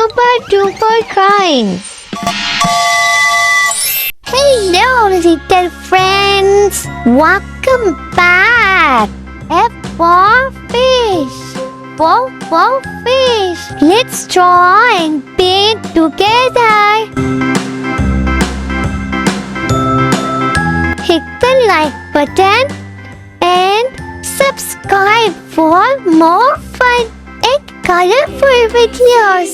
super duper crying. Hello, little friends. Welcome back. F for fish. For fish. Let's draw and paint together. Hit the like button and subscribe for more fun and colorful videos.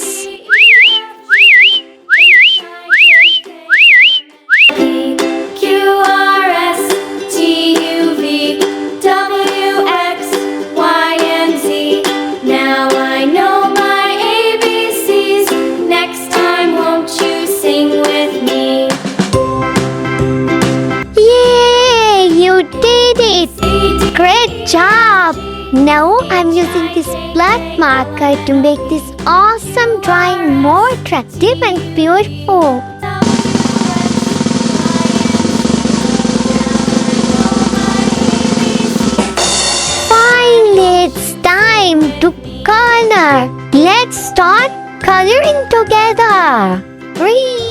Great job! Now I'm using this black marker to make this awesome drawing more attractive and beautiful. Finally, it's time to color. Let's start coloring together. Green.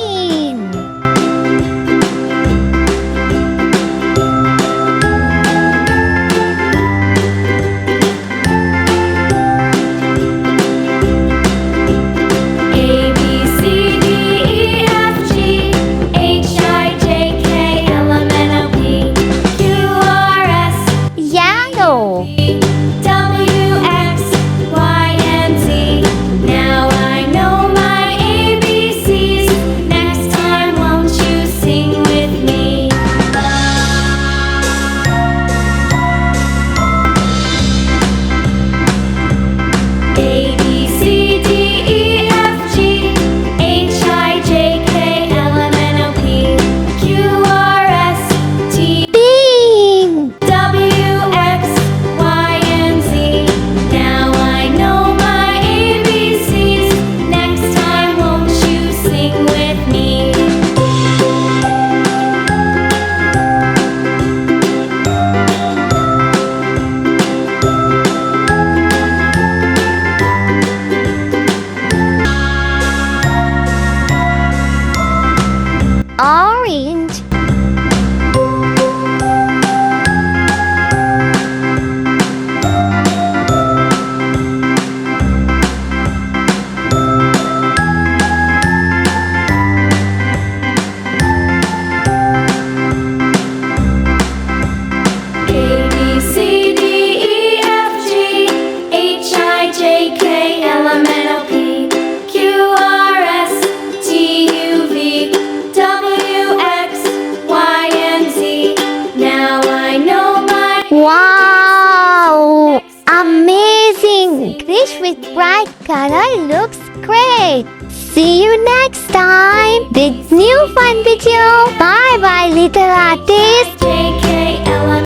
Orange. Wow! Amazing! Fish with bright color looks great. See you next time with new fun video. Bye bye, little artist.